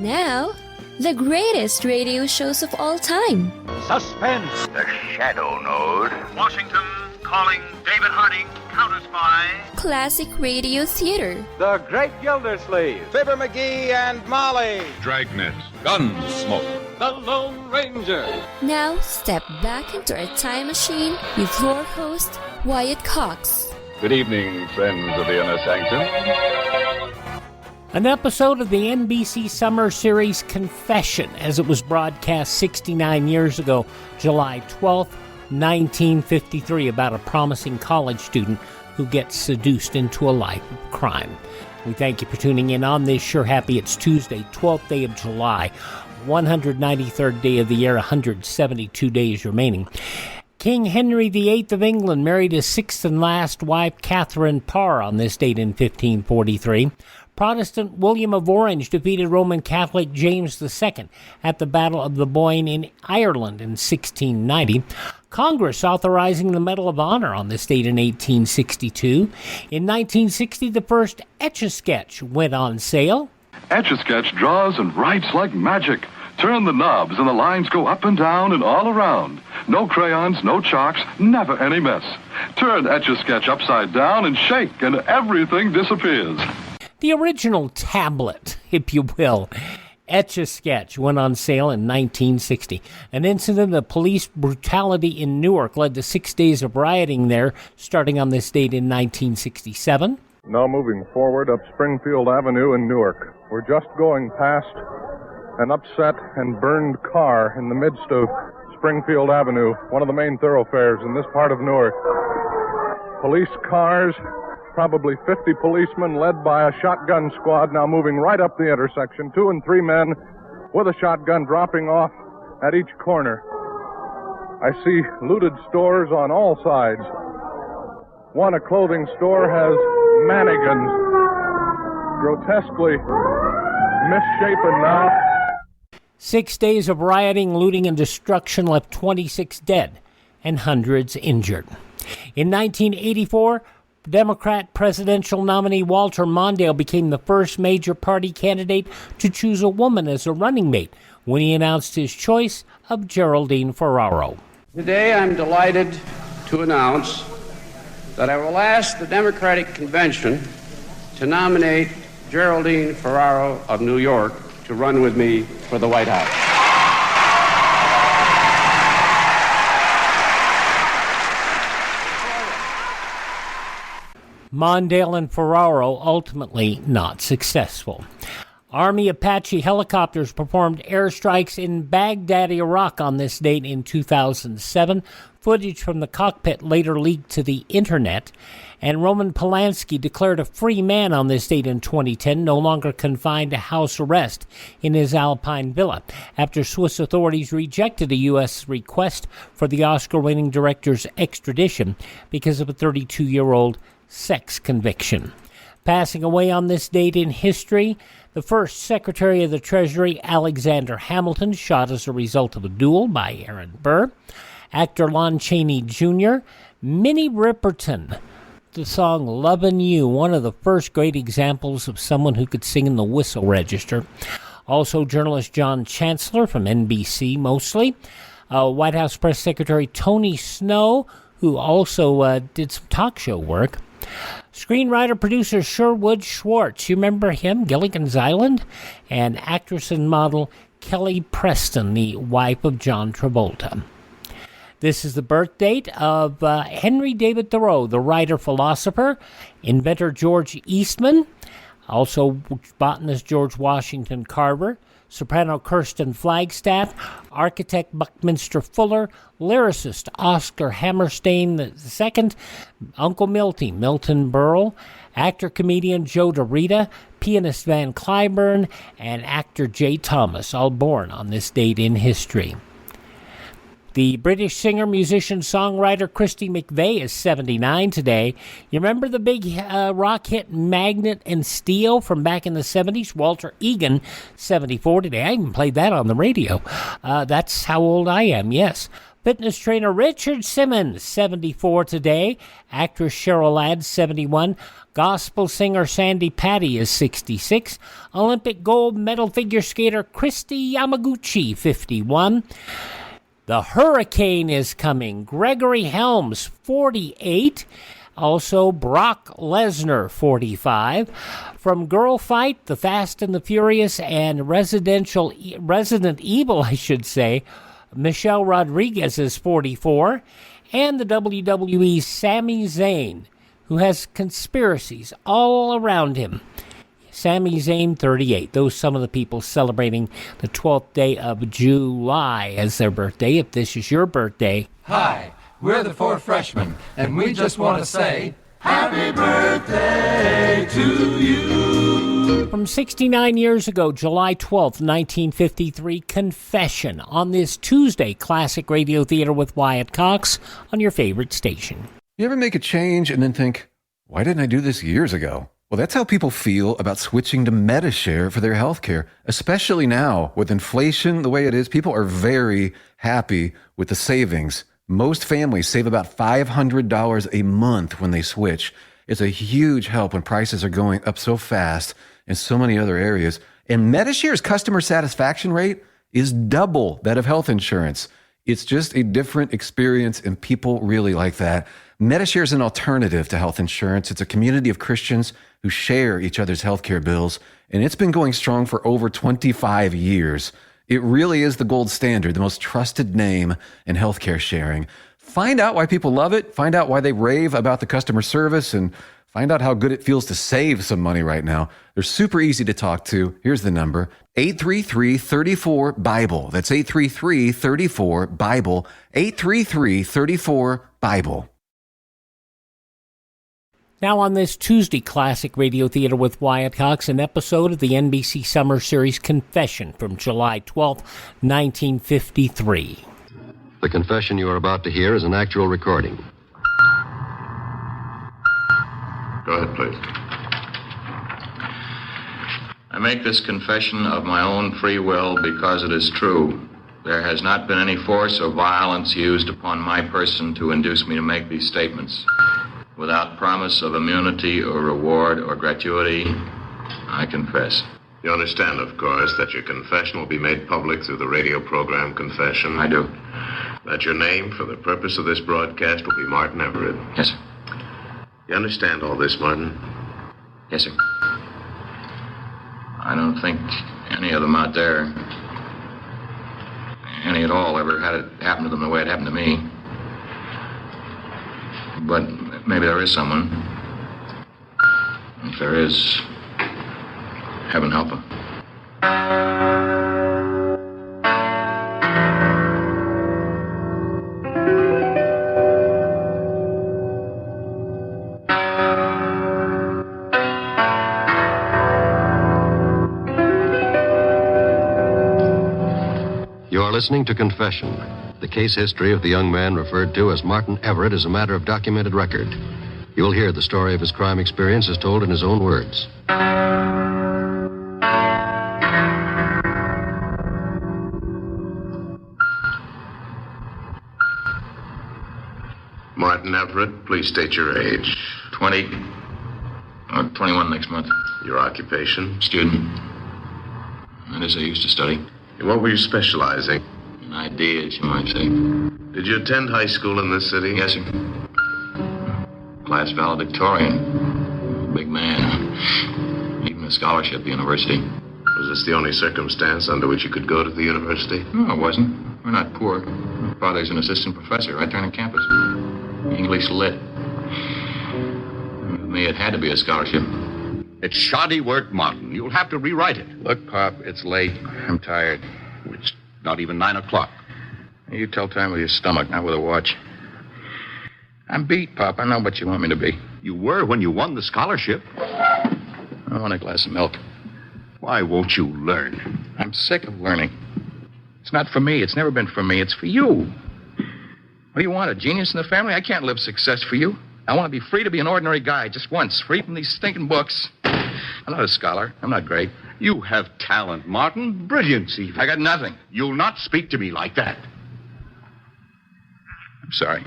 Now, the greatest radio shows of all time. Suspense. The Shadow Node. Washington calling David Harding, Counter Spy. Classic radio theater. The Great Gildersleeve. Fibber McGee and Molly. Dragnet. Gunsmoke. The Lone Ranger. Now, step back into our time machine with your host, Wyatt Cox. Good evening, friends of the Inner Sanctum. An episode of the NBC Summer Series Confession, as it was broadcast 69 years ago, July 12th, 1953, about a promising college student who gets seduced into a life of crime. We thank you for tuning in on this Sure Happy. It's Tuesday, 12th day of July, 193rd day of the year, 172 days remaining. King Henry VIII of England married his sixth and last wife, Catherine Parr, on this date in 1543. Protestant William of Orange defeated Roman Catholic James II at the Battle of the Boyne in Ireland in 1690. Congress authorizing the Medal of Honor on this date in 1862. In 1960, the first Etch-a-Sketch went on sale. Etch-a-Sketch draws and writes like magic. Turn the knobs and the lines go up and down and all around. No crayons, no chalks, never any mess. Turn Etch-a-Sketch upside down and shake and everything disappears. The original tablet, if you will, Etch-a-Sketch, went on sale in 1960. An incident of police brutality in Newark led to 6 days of rioting there, starting on this date in 1967. Now moving forward up Springfield Avenue in Newark. We're just going past an upset and burned car in the midst of Springfield Avenue, one of the main thoroughfares in this part of Newark. Police cars, probably 50 policemen led by a shotgun squad now moving right up the intersection. 2 and 3 men with a shotgun dropping off at each corner. I see looted stores on all sides. One, a clothing store, has mannequins grotesquely misshapen now. 6 days of rioting, looting, and destruction left 26 dead and hundreds injured. In 1984, Democrat presidential nominee Walter Mondale became the first major party candidate to choose a woman as a running mate when he announced his choice of Geraldine Ferraro. Today I'm delighted to announce that I will ask the Democratic Convention to nominate Geraldine Ferraro of New York to run with me for the White House. Mondale and Ferraro ultimately not successful. Army Apache helicopters performed airstrikes in Baghdad, Iraq on this date in 2007. Footage from the cockpit later leaked to the internet. And Roman Polanski declared a free man on this date in 2010, no longer confined to house arrest in his Alpine villa, after Swiss authorities rejected a U.S. request for the Oscar-winning director's extradition because of a 32-year-old sex conviction. Passing away on this date in history, the first Secretary of the Treasury, Alexander Hamilton, shot as a result of a duel by Aaron Burr. Actor Lon Chaney Jr., Minnie Riperton, the song Lovin' You, one of the first great examples of someone who could sing in the whistle register. Also, journalist John Chancellor from NBC, mostly. White House Press Secretary Tony Snow, who also did some talk show work. Screenwriter-producer Sherwood Schwartz, you remember him, Gilligan's Island? And actress and model Kelly Preston, the wife of John Travolta. This is the birth date of Henry David Thoreau, the writer-philosopher, inventor George Eastman, also botanist George Washington Carver, soprano Kirsten Flagstaff, architect Buckminster Fuller, lyricist Oscar Hammerstein II, Uncle Milty, Milton Berle, actor-comedian Joe DeRita, pianist Van Cliburn, and actor Jay Thomas, all born on this date in history. The British singer, musician, songwriter Christy McVie is 79 today. You remember the big rock hit Magnet and Steel from back in the 70s? Walter Egan, 74 today. I even played that on the radio. That's how old I am, yes. Fitness trainer Richard Simmons, 74 today. Actress Cheryl Ladd, 71. Gospel singer Sandy Patty is 66. Olympic gold medal figure skater Christy Yamaguchi, 51. The hurricane is coming. Gregory Helms, 48. Also, Brock Lesnar, 45. From Girl Fight, The Fast and the Furious, and Resident Evil, I should say, Michelle Rodriguez is 44. And the WWE's Sami Zayn, who has conspiracies all around him. Sami Zayn, 38. Those some of the people celebrating the 12th day of July as their birthday. If this is your birthday. Hi, we're the Four Freshmen, and we just want to say, Happy birthday to you. From 69 years ago, July 12th, 1953, Confession on this Tuesday, Classic Radio Theater with Wyatt Cox on your favorite station. You ever make a change and then think, why didn't I do this years ago? Well, that's how people feel about switching to Medishare for their health care, especially now with inflation the way it is. People are very happy with the savings. Most families save about $500 a month when they switch. It's a huge help when prices are going up so fast in so many other areas. And Medishare's customer satisfaction rate is double that of health insurance. It's just a different experience, and people really like that. Medishare is an alternative to health insurance. It's a community of Christians who share each other's healthcare bills, and it's been going strong for over 25 years. It really is the gold standard, the most trusted name in healthcare sharing. Find out why people love it, find out why they rave about the customer service, and find out how good it feels to save some money right now. They're super easy to talk to. Here's the number, 833-34-BIBLE. That's 833-34-BIBLE, 833-34-BIBLE. Now on this Tuesday, Classic Radio Theater with Wyatt Cox, an episode of the NBC Summer Series Confession from July 12th, 1953. The confession you are about to hear is an actual recording. Go ahead, please. I make this confession of my own free will because it is true. There has not been any force or violence used upon my person to induce me to make these statements. Without promise of immunity or reward or gratuity, I confess. You understand, of course, that your confession will be made public through the radio program Confession? I do. That your name for the purpose of this broadcast will be Martin Everett? Yes, sir. You understand all this, Martin? Yes, sir. I don't think any of them out there, any at all, ever had it happen to them the way it happened to me. But maybe there is someone. If there is, heaven help them. You are listening to Confession. The case history of the young man referred to as Martin Everett is a matter of documented record. You will hear the story of his crime experience as told in his own words. Martin Everett, please state your age. 20 or 21 next month. Your occupation? Student. That is, I used to study. What were you specializing? Ideas, you might say. Did you attend high school in this city? Yes, sir. Class valedictorian. Big man. Even a scholarship at the university. Was this the only circumstance under which you could go to the university? No, it wasn't. We're not poor. My father's an assistant professor right there on campus. English lit. With me, it had to be a scholarship. It's shoddy work, Martin. You'll have to rewrite it. Look, Pop, it's late. I'm tired. It's not even 9 o'clock. You tell time with your stomach, not with a watch. I'm beat, Pop. I know what you want me to be. You were when you won the scholarship. I want a glass of milk. Why won't you learn? I'm sick of learning. It's not for me. It's never been for me. It's for you. What do you want, a genius in the family? I can't live success for you. I want to be free to be an ordinary guy, just once, free from these stinking books. I'm not a scholar. I'm not great. You have talent, Martin. Brilliance, even. I got nothing. You'll not speak to me like that. Sorry.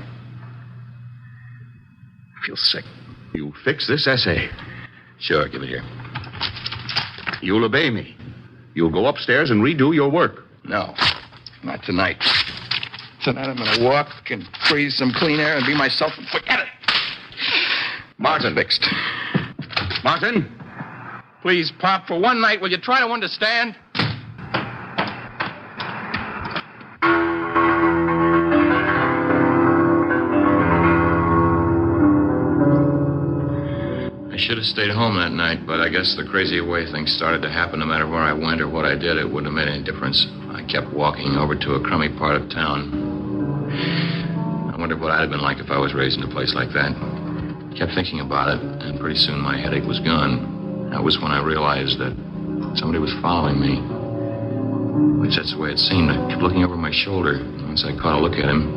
I feel sick. You fix this essay. Sure, give it here. You'll obey me. You'll go upstairs and redo your work. No, not tonight. Tonight I'm going to walk and breathe some clean air and be myself and forget it. Martin. Fixed. Martin, please, Pop, for one night, will you try to understand? I should have stayed home that night, but I guess the crazy way things started to happen, no matter where I went or what I did, it wouldn't have made any difference. I kept walking over to a crummy part of town. I wondered what I'd have been like if I was raised in a place like that. Kept thinking about it, and pretty soon my headache was gone. That was when I realized that somebody was following me. At least that's the way it seemed. I kept looking over my shoulder. Once I caught a look at him,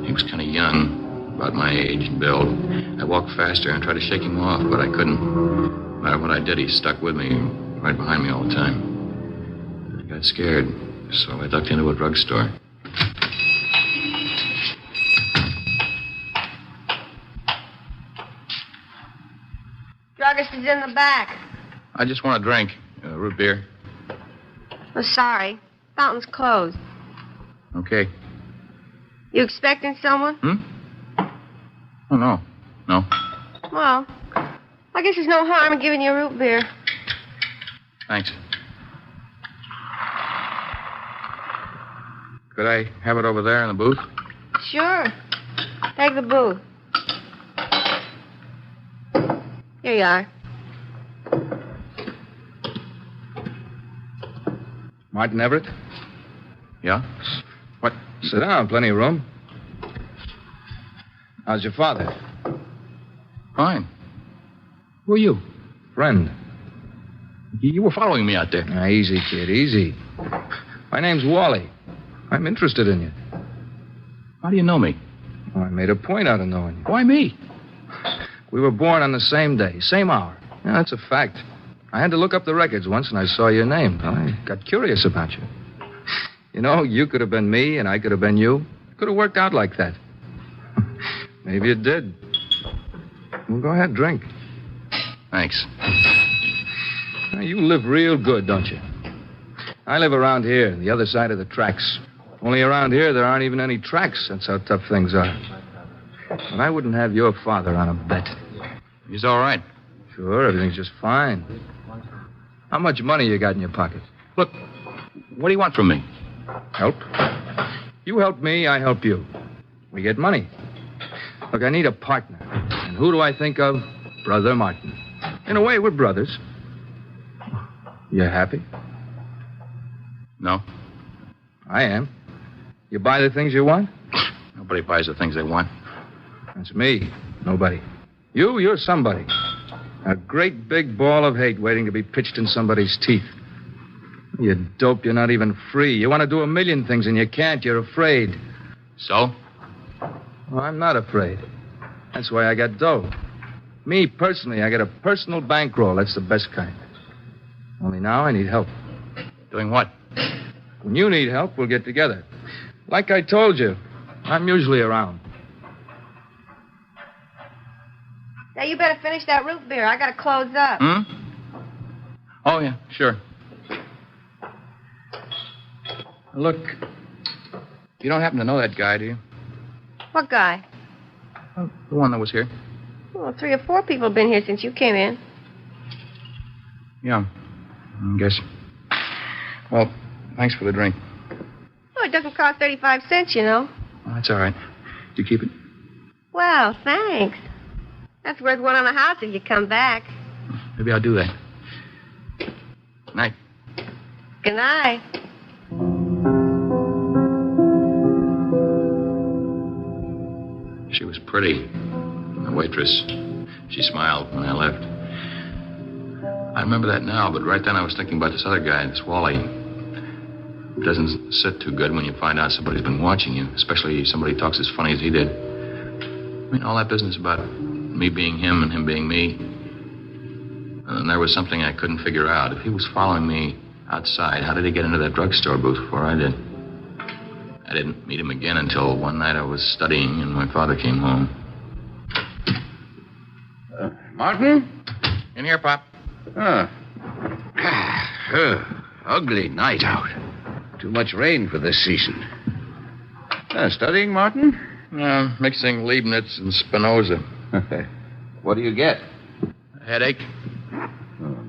he was kind of young, about my age and build. I walked faster and tried to shake him off, but I couldn't. No matter what I did, he stuck with me, right behind me all the time. I got scared, so I ducked into a drugstore. Druggist is in the back. I just want a drink. Root beer. Oh, sorry. Fountain's closed. Okay. You expecting someone? Oh, no. No. Well, I guess there's no harm in giving you a root beer. Thanks. Could I have it over there in the booth? Sure. Take the booth. Here you are. Martin Everett? Yeah? What? Sit down, plenty of room. How's your father? Fine. Who are you? Friend. You were following me out there. Now, easy, kid, easy. My name's Wally. I'm interested in you. How do you know me? Well, I made a point out of knowing you. Why me? We were born on the same day, same hour. Yeah, that's a fact. I had to look up the records once, and I saw your name. I got curious about you. You know, you could have been me, and I could have been you. It could have worked out like that. Maybe it did. Well, go ahead, drink. Thanks. Now, you live real good, don't you? I live around here, the other side of the tracks. Only around here, there aren't even any tracks. That's how tough things are. But I wouldn't have your father on a bet. He's all right. Sure, everything's just fine. How much money you got in your pocket? Look, what do you want from me? Help. You help me, I help you. We get money. Look, I need a partner. And who do I think of? Brother Martin. In a way, we're brothers. You happy? No. I am. You buy the things you want? Nobody buys the things they want. That's me. Nobody. You're somebody. A great big ball of hate waiting to be pitched in somebody's teeth. You dope, you're not even free. You want to do a million things and you can't. You're afraid. So? Well, I'm not afraid. That's why I got dough. Me, personally, I get a personal bankroll. That's the best kind. Only now I need help. Doing what? When you need help, we'll get together. Like I told you, I'm usually around. Now, you better finish that root beer. I gotta close up. Oh, yeah, sure. Look, you don't happen to know that guy, do you? What guy? The one that was here. Well, 3 or 4 people have been here since you came in. Yeah, I guess. Well, thanks for the drink. Oh, it doesn't cost 35 cents, you know. Oh, that's all right. You keep it? Well, thanks. That's worth one on the house if you come back. Maybe I'll do that. Night. Good night. She was pretty. The waitress. She smiled when I left. I remember that now, but right then I was thinking about this other guy, this Wally. It doesn't sit too good when you find out somebody's been watching you, especially somebody talks as funny as he did. I mean, all that business about me being him and him being me. And there was something I couldn't figure out. If he was following me outside, how did he get into that drugstore booth before I did? I didn't meet him again until one night I was studying and my father came home. Martin? In here, Pop. Ugly night out. Too much rain for this season. Studying, Martin? Mixing Leibniz and Spinoza. What do you get? A headache.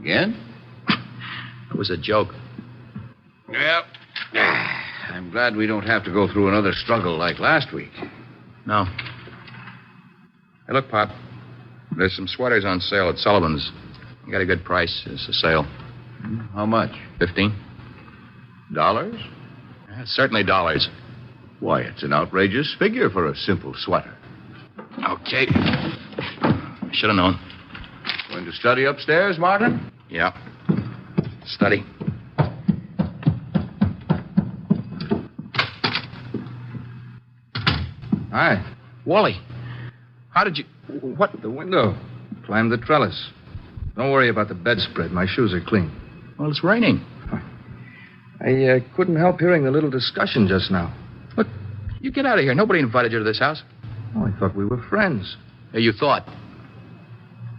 Again? It was a joke. Well, I'm glad we don't have to go through another struggle like last week. No. Hey, look, Pop. There's some sweaters on sale at Sullivan's. You got a good price. It's a sale. How much? $15. Certainly dollars. Why, it's an outrageous figure for a simple sweater. Okay. Should have known. Going to study upstairs, Martin? Yeah. Study. Hi. Wally. How did you... What? The window. Climbed the trellis. Don't worry about the bedspread. My shoes are clean. Well, it's raining. I couldn't help hearing the little discussion just now. Look, you get out of here. Nobody invited you to this house. Oh, I thought we were friends. Yeah, you thought.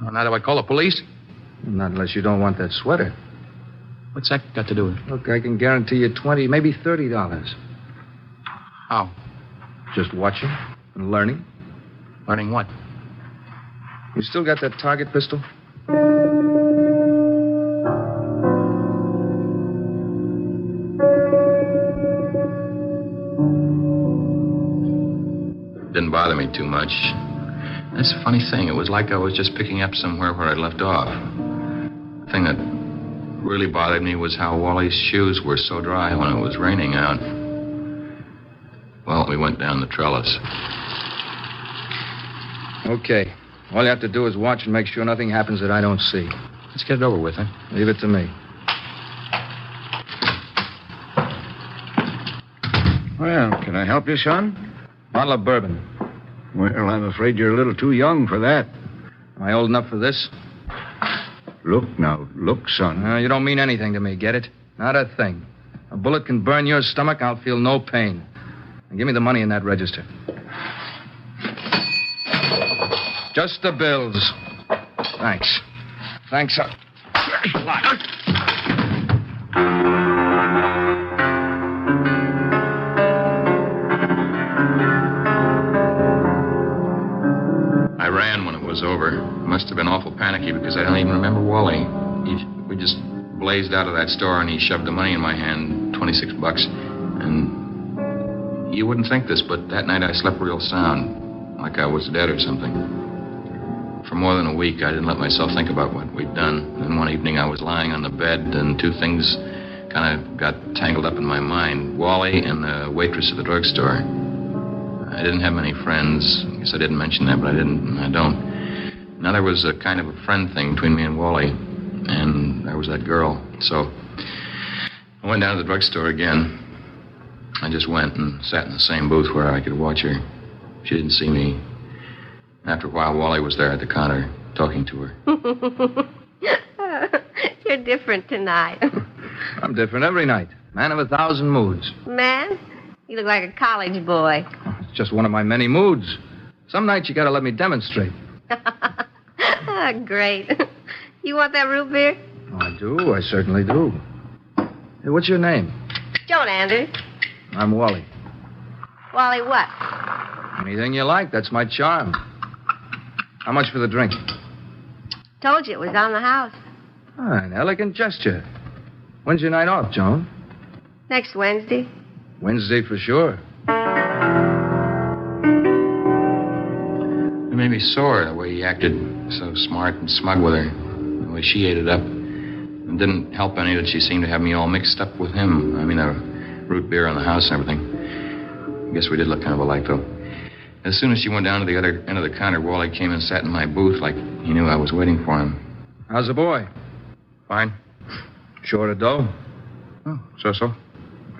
Well, now do I call the police? Not unless you don't want that sweater. What's that got to do with it? Look, I can guarantee you $20, maybe $30. How? Just watching and learning. Learning what? You still got that target pistol? Didn't bother me too much. That's a funny thing. It was like I was just picking up somewhere where I'd left off. The thing that really bothered me was how Wally's shoes were so dry when it was raining out. Well, we went down the trellis. Okay. All you have to do is watch and make sure nothing happens that I don't see. Let's get it over with, huh? Leave it to me. Well, can I help you, son? Bottle of bourbon. Well, I'm afraid you're a little too young for that. Am I old enough for this? Look, son. You don't mean anything to me, get it? Not a thing. A bullet can burn your stomach, I'll feel no pain. Now, give me the money in that register. Just the bills. Thanks. Thanks a lot. I ran when it was over. Must have been awful panicky because I don't even remember Wally. We just blazed out of that store and he shoved the money in my hand, $26. And you wouldn't think this, but that night I slept real sound, like I was dead or something. For more than a week, I didn't let myself think about what we'd done. Then one evening I was lying on the bed and two things kind of got tangled up in my mind. Wally and the waitress at the drugstore. I didn't have many friends. I guess I didn't mention that, but I didn't, and I don't. Now, there was a kind of a friend thing between me and Wally, and there was that girl. So I went down to the drugstore again. I just went and sat in the same booth where I could watch her. She didn't see me. After a while, Wally was there at the counter, talking to her. You're different tonight. I'm different every night. Man of 1,000 moods. Man, you look like a college boy. It's just one of my many moods. Some nights you gotta let me demonstrate. Great. You want that root beer? Oh, I do. I certainly do. Hey, what's your name? Joan Anders. I'm Wally. Wally what? Anything you like. That's my charm. How much for the drink? Told you it was on the house. An elegant gesture. When's your night off, Joan? Next Wednesday. Wednesday for sure. It made me sore the way he acted so smart and smug with her. The way she ate it up. It didn't help any that she seemed to have me all mixed up with him. I mean, the root beer on the house and everything. I guess we did look kind of alike, though. As soon as she went down to the other end of the counter, Wally came and sat in my booth like he knew I was waiting for him. How's the boy? Fine. Short of dough? Oh, so.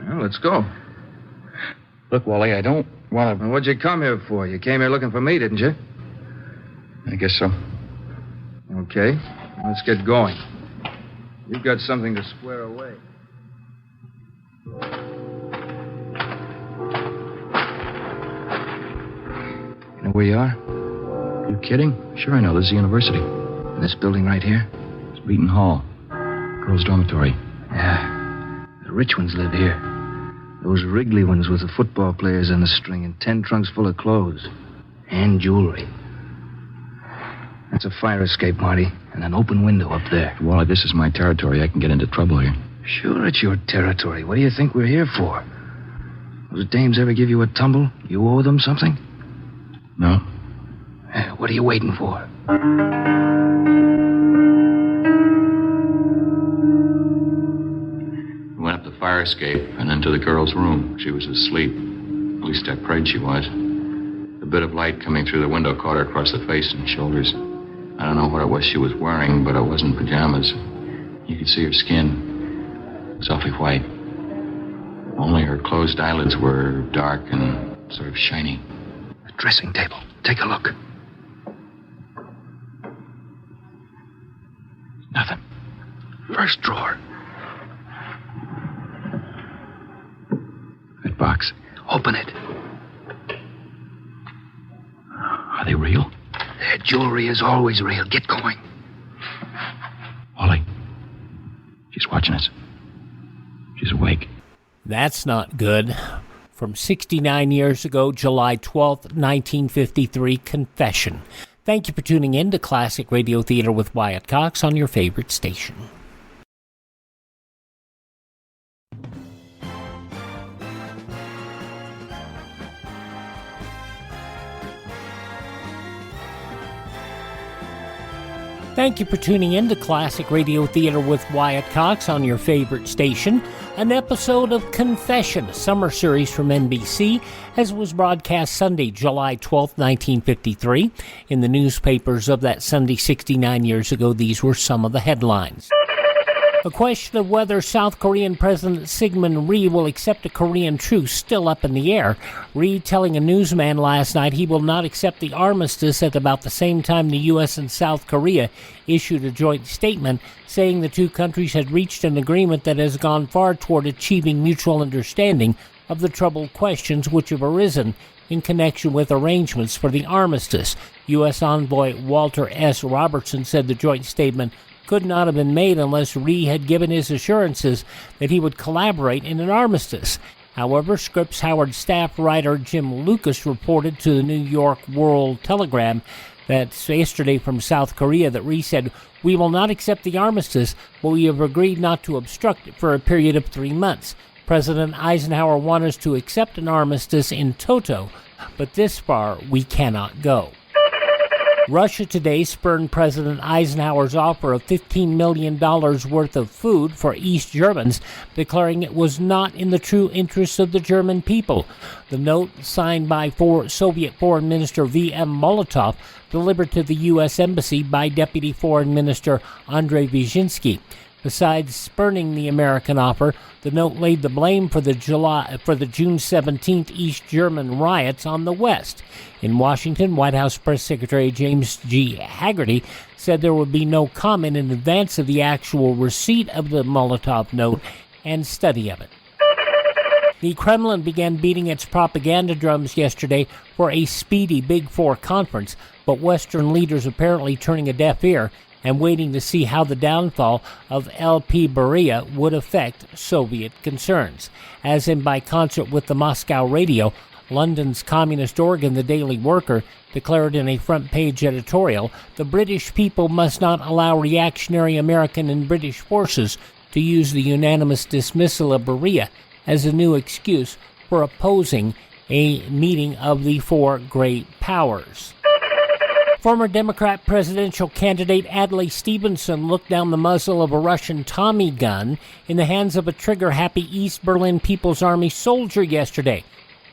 Well, let's go. Look, Wally, I don't want to... What'd you come here for? You came here looking for me, didn't you? I guess so. Okay. Let's get going. You've got something to square away. Know where you are? You kidding? Sure I know. This is the university. In this building right here? It's Beaton Hall. Girls' dormitory. Yeah. The rich ones live here. Those Wrigley ones with the football players on the string and 10 trunks full of clothes. And jewelry. That's a fire escape, Marty, and an open window up there. Wally, this is my territory. I can get into trouble here. Sure, it's your territory. What do you think we're here for? Those dames ever give you a tumble? You owe them something? No. What are you waiting for? We went up the fire escape and into the girl's room. She was asleep. At least I prayed she was. The bit of light coming through the window caught her across the face and shoulders. I don't know what it was she was wearing, but it wasn't pajamas. You could see her skin. It was awfully white. Only her closed eyelids were dark and sort of shiny. The dressing table. Take a look. Nothing. First drawer. That box. Open it. Are they real? Their jewelry is always real. Get going. Wally. She's watching us. She's awake. That's not good. From 69 years ago, July 12th, 1953, Confession. Thank you for tuning in to Classic Radio Theater with Wyatt Cox on your favorite station. Thank you for tuning in to Classic Radio Theater with Wyatt Cox on your favorite station. An episode of Confession, a summer series from NBC, as was broadcast Sunday, July 12, 1953. In the newspapers of that Sunday 69 years ago, these were some of the headlines. The question of whether South Korean President Syngman Rhee will accept a Korean truce still up in the air. Rhee telling a newsman last night he will not accept the armistice at about the same time the U.S. and South Korea issued a joint statement saying the two countries had reached an agreement that has gone far toward achieving mutual understanding of the troubled questions which have arisen in connection with arrangements for the armistice. U.S. Envoy Walter S. Robertson said the joint statement could not have been made unless Rhee had given his assurances that he would collaborate in an armistice. However, Scripps Howard staff writer Jim Lucas reported to the New York World Telegram that yesterday from South Korea that Rhee said, "We will not accept the armistice, but we have agreed not to obstruct it for a period of 3 months. President Eisenhower wants us to accept an armistice in toto, but this far we cannot go." Russia today spurned President Eisenhower's offer of $15 million worth of food for East Germans, declaring it was not in the true interests of the German people. The note, signed by Soviet Foreign Minister V.M. Molotov, delivered to the U.S. Embassy by Deputy Foreign Minister Andrei Vyshinsky. Besides spurning the American offer, the note laid the blame for the June 17th East German riots on the West. In Washington, White House Press Secretary James G. Haggerty said there would be no comment in advance of the actual receipt of the Molotov note and study of it. The Kremlin began beating its propaganda drums yesterday for a speedy Big Four conference, but Western leaders apparently turning a deaf ear and waiting to see how the downfall of LP Beria would affect Soviet concerns. As in by concert with the Moscow radio, London's communist organ, the Daily Worker, declared in a front-page editorial, the British people must not allow reactionary American and British forces to use the unanimous dismissal of Beria as a new excuse for opposing a meeting of the four great powers. Former Democrat presidential candidate Adlai Stevenson looked down the muzzle of a Russian Tommy gun in the hands of a trigger-happy East Berlin People's Army soldier yesterday.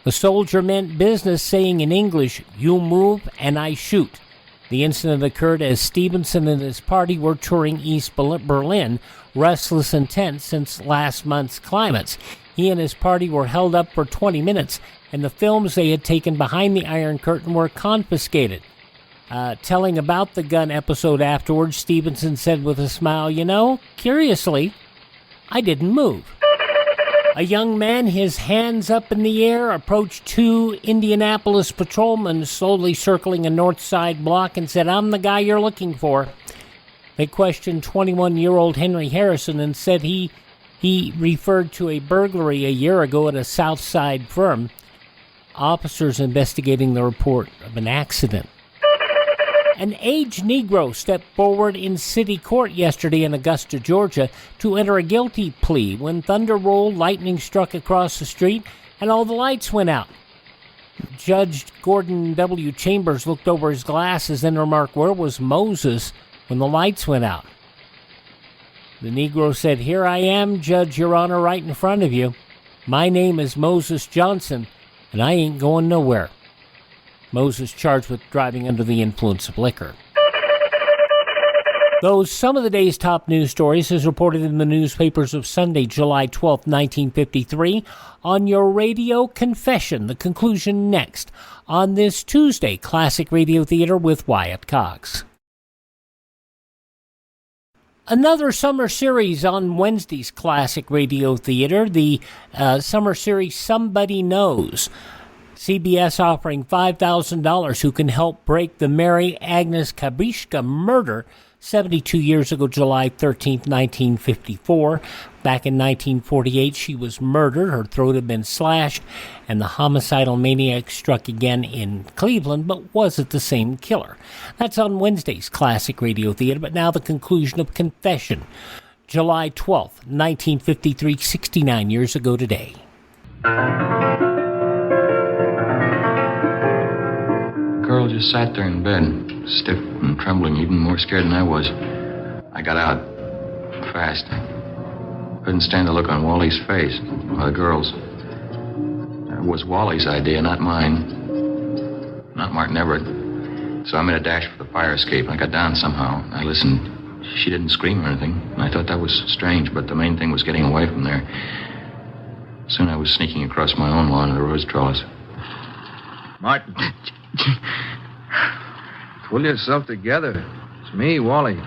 The soldier meant business, saying in English, "You move and I shoot." The incident occurred as Stevenson and his party were touring East Berlin, restless and tense since last month's climates. He and his party were held up for 20 minutes, and the films they had taken behind the Iron Curtain were confiscated. Telling about the gun episode afterwards, Stevenson said with a smile, "You know, curiously, I didn't move." A young man, his hands up in the air, approached two Indianapolis patrolmen slowly circling a north side block and said, "I'm the guy you're looking for." They questioned 21-year-old Henry Harrison and said he referred to a burglary a year ago at a south side firm. Officers investigating the report of an accident. An aged Negro stepped forward in city court yesterday in Augusta, Georgia, to enter a guilty plea when thunder rolled, lightning struck across the street, and all the lights went out. Judge Gordon W. Chambers looked over his glasses and remarked, "Where was Moses when the lights went out?" The Negro said, "Here I am, Judge, Your Honor, right in front of you. My name is Moses Johnson, and I ain't going nowhere." Moses charged with driving under the influence of liquor. Those some of the day's top news stories as reported in the newspapers of Sunday, July 12, 1953, on your radio confession. The conclusion next on this Tuesday Classic Radio Theater with Wyatt Cox. Another summer series on Wednesday's Classic Radio Theater, the summer series Somebody Knows. CBS offering $5,000 who can help break the Mary Agnes Kabrishka murder 72 years ago, July 13th, 1954. Back in 1948, she was murdered. Her throat had been slashed, and the homicidal maniac struck again in Cleveland, but was it the same killer? That's on Wednesday's Classic Radio Theater, but now the conclusion of Confession. July 12th, 1953, 69 years ago today. The girl just sat there in bed, stiff and trembling, even more scared than I was. I got out fast. Couldn't stand the look on Wally's face, or the girl's. It was Wally's idea, not mine. Not Martin Everett. So I made a dash for the fire escape, and I got down somehow. I listened. She didn't scream or anything, and I thought that was strange, but the main thing was getting away from there. Soon I was sneaking across my own lawn to the rose trellis. Martin. Pull yourself together. It's me, Wally.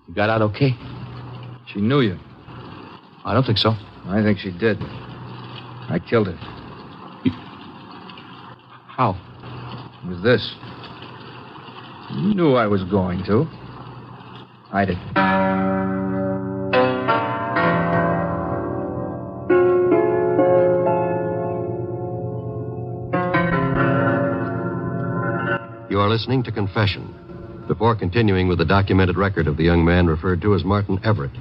You got out okay? She knew you. I don't think so. I think she did. I killed her. How? It was this. You knew I was going to. Hide it. You are listening to Confession. Before continuing with the documented record of the young man referred to as Martin Everett,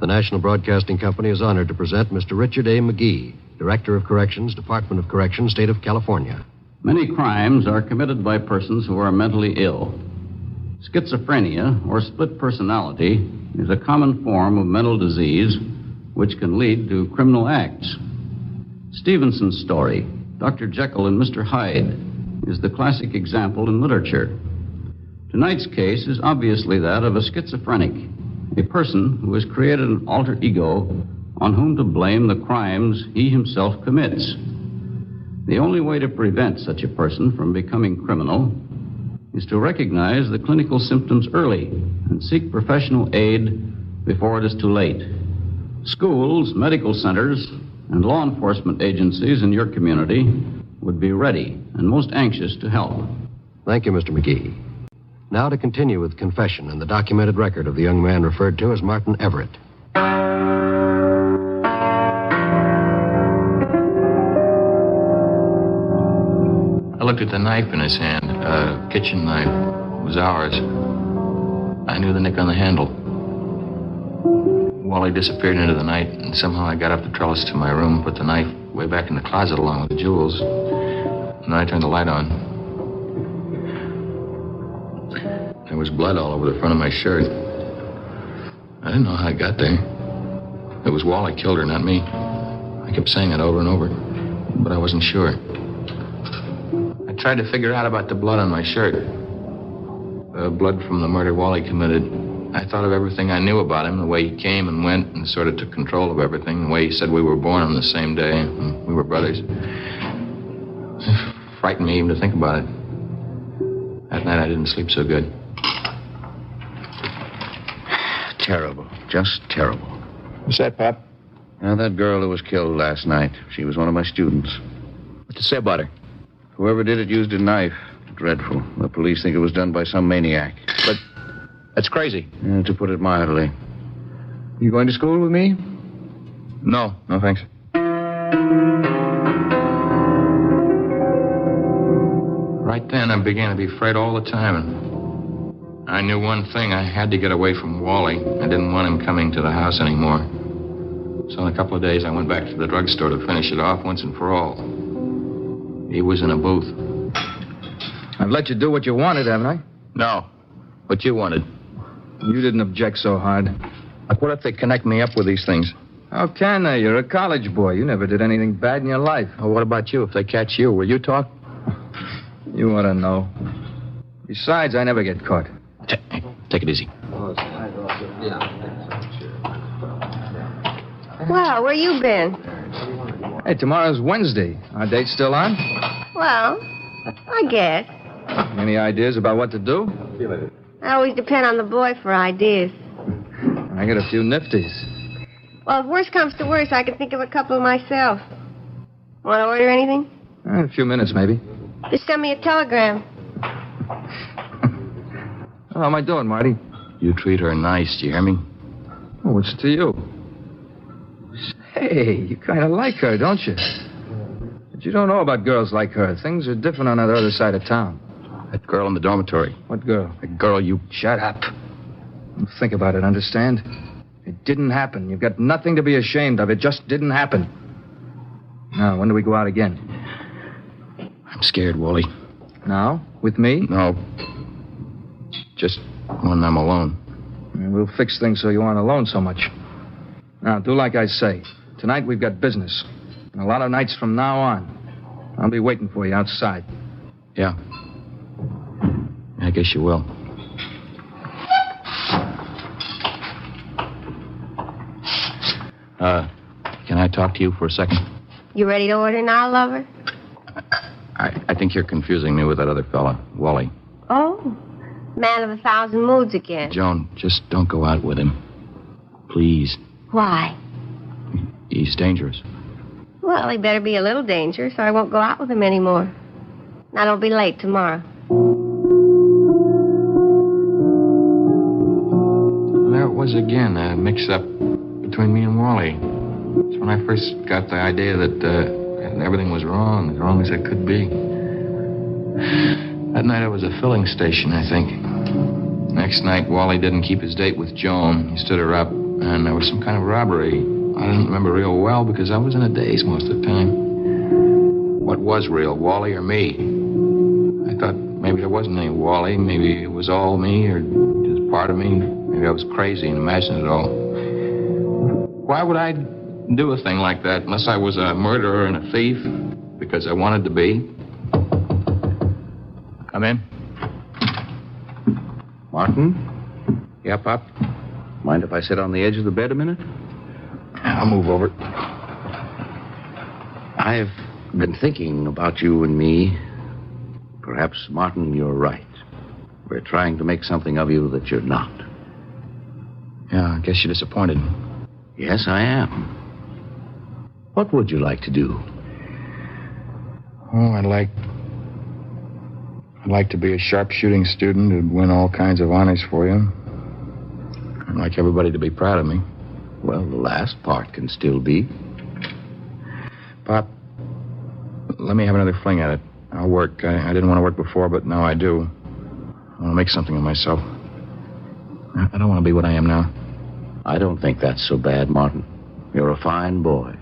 the National Broadcasting Company is honored to present Mr. Richard A. McGee, Director of Corrections, Department of Corrections, State of California. Many crimes are committed by persons who are mentally ill. Schizophrenia, or split personality, is a common form of mental disease which can lead to criminal acts. Stevenson's story, Dr. Jekyll and Mr. Hyde, is the classic example in literature. Tonight's case is obviously that of a schizophrenic, a person who has created an alter ego on whom to blame the crimes he himself commits. The only way to prevent such a person from becoming criminal is to recognize the clinical symptoms early and seek professional aid before it is too late. Schools, medical centers, and law enforcement agencies in your community would be ready and most anxious to help. Thank you, Mr. McGee. Now to continue with Confession and the documented record of the young man referred to as Martin Everett. I looked at the knife in his hand, a kitchen knife. It was ours. I knew the nick on the handle. Wally disappeared into the night, and somehow I got up the trellis to my room, put the knife way back in the closet along with the jewels, and then I turned the light on. There was blood all over the front of my shirt. I didn't know how it got there. It was Wally killed her, not me. I kept saying it over and over, but I wasn't sure. I tried to figure out about the blood on my shirt. Blood from the murder Wally committed. I thought of everything I knew about him, the way he came and went and sort of took control of everything, the way he said we were born on the same day, and we were brothers. It frightened me even to think about it. That night I didn't sleep so good. Terrible. Just terrible. What's that, Pop? Now, that girl who was killed last night, she was one of my students. What to say about her? Whoever did it used a knife. Dreadful. The police think it was done by some maniac. But that's crazy. Yeah, to put it mildly. You going to school with me? No, thanks. Right then, I began to be afraid all the time. And I knew one thing. I had to get away from Wally. I didn't want him coming to the house anymore. So in a couple of days, I went back to the drugstore to finish it off once and for all. He was in a booth. I've let you do what you wanted, haven't I? No. What you wanted. You didn't object so hard. Like, what if they connect me up with these things? How can they? You're a college boy. You never did anything bad in your life. Well, what about you? If they catch you, will you talk? You ought to know. Besides, I never get caught. Take it easy. Well, where you been? Hey, tomorrow's Wednesday. Our date's still on? Well, I guess. Any ideas about what to do? I always depend on the boy for ideas. I got a few nifties. Well, if worse comes to worse, I can think of a couple myself. Want to order anything? A few minutes, maybe. Just send me a telegram. How am I doing, Marty? You treat her nice, do you hear me? Oh, what's to you? Hey, you kind of like her, don't you? But you don't know about girls like her. Things are different on the other side of town. That girl in the dormitory. What girl? The girl you... Shut up. Think about it, understand? It didn't happen. You've got nothing to be ashamed of. It just didn't happen. Now, when do we go out again? I'm scared, Wally. Now? With me? No. Just when I'm alone. We'll fix things so you aren't alone so much. Now, do like I say. Tonight we've got business. And a lot of nights from now on. I'll be waiting for you outside. Yeah. I guess you will. Can I talk to you for a second? You ready to order now, lover? I think you're confusing me with that other fella, Wally. Oh, man of 1,000 moods again. Joan, just don't go out with him. Please. Why? He's dangerous. Well, he better be a little dangerous, or I won't go out with him anymore. And I'll be late tomorrow. There it was again, a mix-up between me and Wally. It's when I first got the idea that everything was wrong, as wrong as it could be. That night I was at a filling station, I think. Next night, Wally didn't keep his date with Joan. He stood her up, and there was some kind of robbery. I didn't remember real well because I was in a daze most of the time. What was real, Wally or me? I thought maybe there wasn't any Wally. Maybe it was all me or just part of me. Maybe I was crazy and imagined it all. Why would I do a thing like that unless I was a murderer and a thief? Because I wanted to be. Come in. Martin? Yeah, Pop? Mind if I sit on the edge of the bed a minute? I'll move over. I've been thinking about you and me. Perhaps, Martin, you're right. We're trying to make something of you that you're not. Yeah, I guess you're disappointed. Yes, I am. What would you like to do? Oh, I'd like to be a sharpshooting student who'd win all kinds of honors for you. I'd like everybody to be proud of me. Well, the last part can still be. Pop, let me have another fling at it. I'll work. I didn't want to work before, but now I do. I want to make something of myself. I don't want to be what I am now. I don't think that's so bad, Martin. You're a fine boy.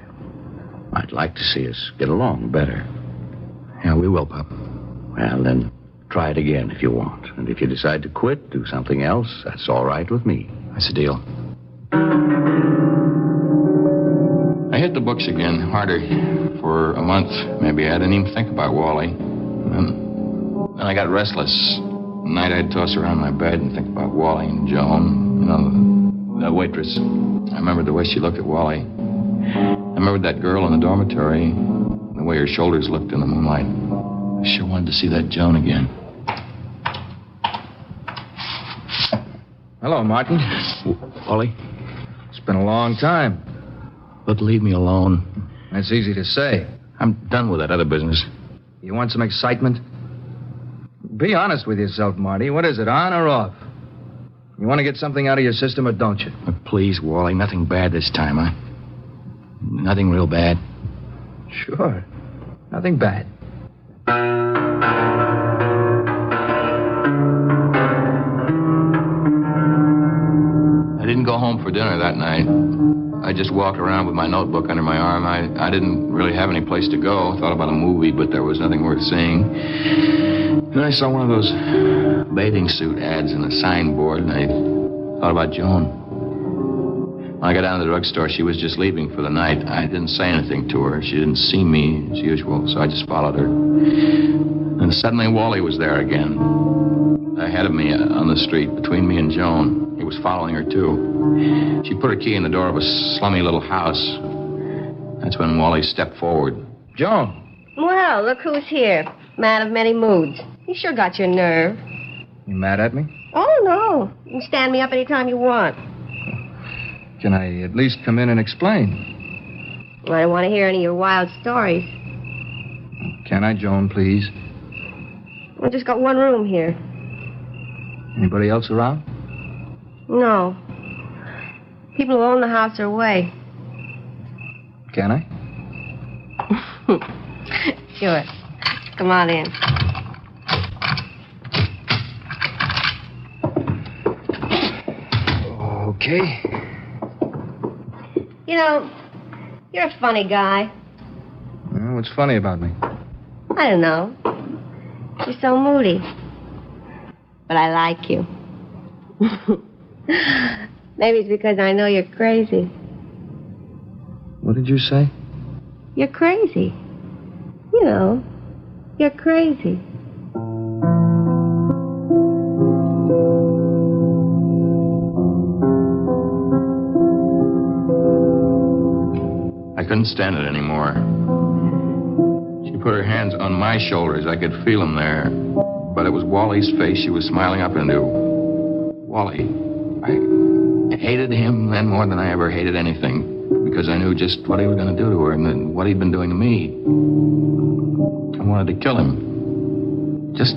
I'd like to see us get along better. Yeah, we will, Pop. Well, then, try it again if you want. And if you decide to quit, do something else, that's all right with me. That's a deal. I hit the books again, harder. For a month, maybe. I didn't even think about Wally. Then I got restless. At night, I'd toss around my bed and think about Wally and Joan. You know, the waitress. I remembered the way she looked at Wally. I remembered that girl in the dormitory, the way her shoulders looked in the moonlight. I sure wanted to see that Joan again. Hello, Martin. Wally? It's been a long time. Look, leave me alone. That's easy to say. I'm done with that other business. You want some excitement? Be honest with yourself, Marty. What is it, on or off? You want to get something out of your system or don't you? Please, Wally, nothing bad this time, huh? Nothing real bad. Sure. Nothing bad. I didn't go home for dinner that night. I just walked around with my notebook under my arm. I didn't really have any place to go. Thought about a movie, but there was nothing worth seeing. Then I saw one of those bathing suit ads in a signboard, and I thought about Joan. When I got down to the drugstore, she was just leaving for the night. I didn't say anything to her. She didn't see me as usual, so I just followed her. And suddenly Wally was there again, ahead of me on the street, between me and Joan. He was following her, too. She put her key in the door of a slummy little house. That's when Wally stepped forward. Joan. Well, look who's here. Man of many moods. You sure got your nerve. You mad at me? Oh, no. You can stand me up anytime you want. Can I at least come in and explain? Well, I don't want to hear any of your wild stories. Can I, Joan, please? I just got one room here. Anybody else around? No. People who own the house are away. Can I? Sure. Come on in. Okay. You know, you're a funny guy. Well, what's funny about me? I don't know. You're so moody. But I like you. Maybe it's because I know you're crazy. What did you say? You're crazy. You know, you're crazy. I couldn't stand it anymore. She put her hands on my shoulders. I could feel them there. But it was Wally's face she was smiling up into. Wally. I hated him then more than I ever hated anything, because I knew just what he was going to do to her and then what he'd been doing to me. I wanted to kill him. Just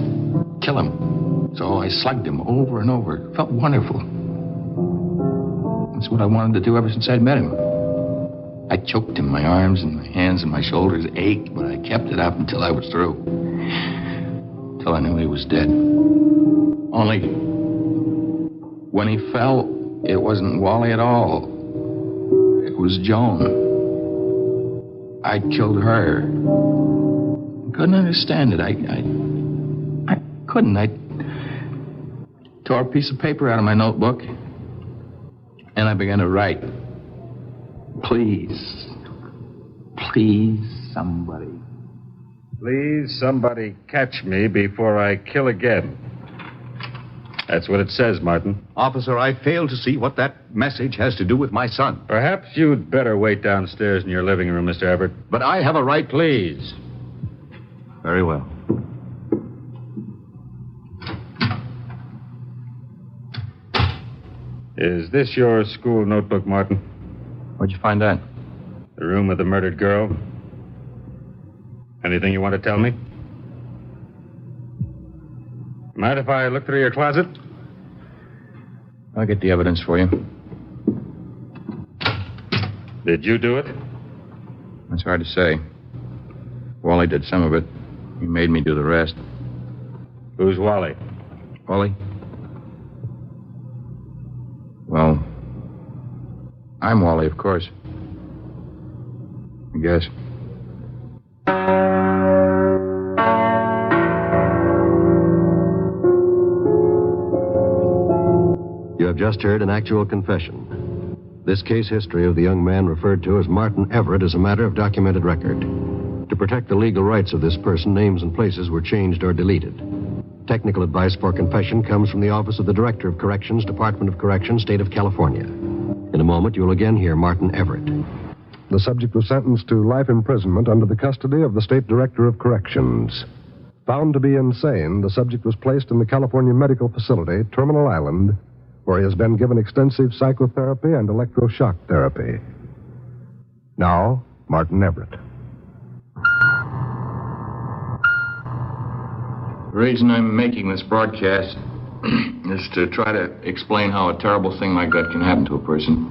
kill him. So I slugged him over and over. It felt wonderful. That's what I wanted to do ever since I'd met him. I choked him. My arms and my hands and my shoulders ached, but I kept it up until I was through. Until I knew he was dead. Only when he fell, it wasn't Wally at all. It was Joan. I'd killed her. I couldn't understand it. I couldn't. I tore a piece of paper out of my notebook, and I began to write. Please, somebody. Please, somebody catch me before I kill again. That's what it says, Martin. Officer, I fail to see what that message has to do with my son. Perhaps you'd better wait downstairs in your living room, Mr. Everett. But I have a right. Please. Very well. Is this your school notebook, Martin? Where'd you find that? The room of the murdered girl. Anything you want to tell me? Mind if I look through your closet? I'll get the evidence for you. Did you do it? That's hard to say. Wally did some of it. He made me do the rest. Who's Wally? Wally? Well, I'm Wally, of course. I guess. You have just heard an actual confession. This case history of the young man referred to as Martin Everett is a matter of documented record. To protect the legal rights of this person, names and places were changed or deleted. Technical advice for confession comes from the Office of the Director of Corrections, Department of Corrections, State of California. In a moment, you'll again hear Martin Everett. The subject was sentenced to life imprisonment under the custody of the State Director of Corrections. Found to be insane, the subject was placed in the California Medical Facility, Terminal Island, where he has been given extensive psychotherapy and electroshock therapy. Now, Martin Everett. The reason I'm making this broadcast is to try to explain how a terrible thing like that can happen to a person.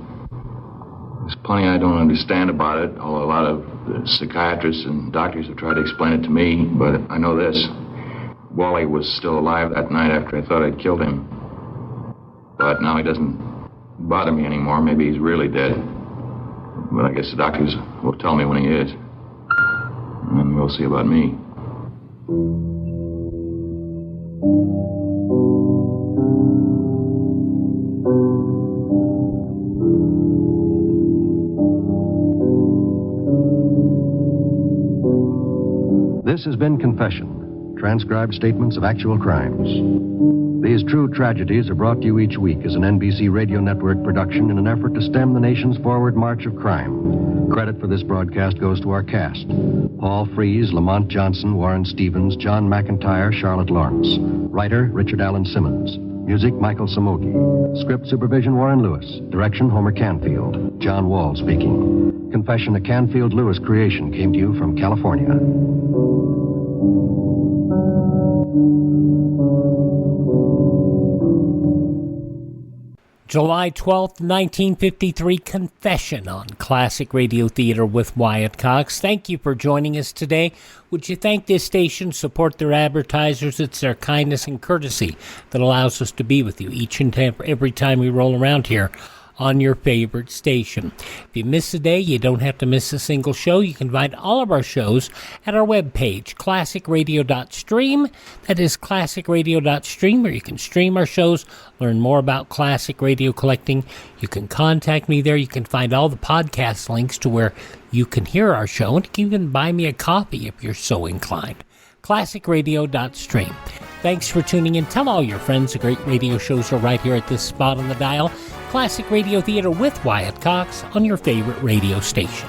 There's plenty I don't understand about it, although a lot of psychiatrists and doctors have tried to explain it to me, but I know this. Wally was still alive that night after I thought I'd killed him. But now he doesn't bother me anymore. Maybe he's really dead. But I guess the doctors will tell me when he is. And we'll see about me. This has been Confession, transcribed statements of actual crimes. These true tragedies are brought to you each week as an NBC Radio Network production in an effort to stem the nation's forward march of crime. Credit for this broadcast goes to our cast: Paul Frees, Lamont Johnson, Warren Stevens, John McIntyre, Charlotte Lawrence. Writer, Richard Allen Simmons. Music, Michael Samogi. Script supervision, Warren Lewis. Direction, Homer Canfield. John Wall speaking. Confession, a Canfield-Lewis creation, came to you from California. July 12th, 1953, Confession on Classic Radio Theater with Wyatt Cox. Thank you for joining us today. Would you thank this station, support their advertisers? It's their kindness and courtesy that allows us to be with you each and every time we roll around here on your favorite station. If you miss a day, you don't have to miss a single show. You can find all of our shows at our webpage, classicradio.stream. That is classicradio.stream, where you can stream our shows, learn more about classic radio collecting. You can contact me there. You can find all the podcast links to where you can hear our show, and you can even buy me a copy if you're so inclined. classicradio.stream. Thanks for tuning in. Tell all your friends the great radio shows are right here at this spot on the dial. Classic Radio Theater with Wyatt Cox on your favorite radio station.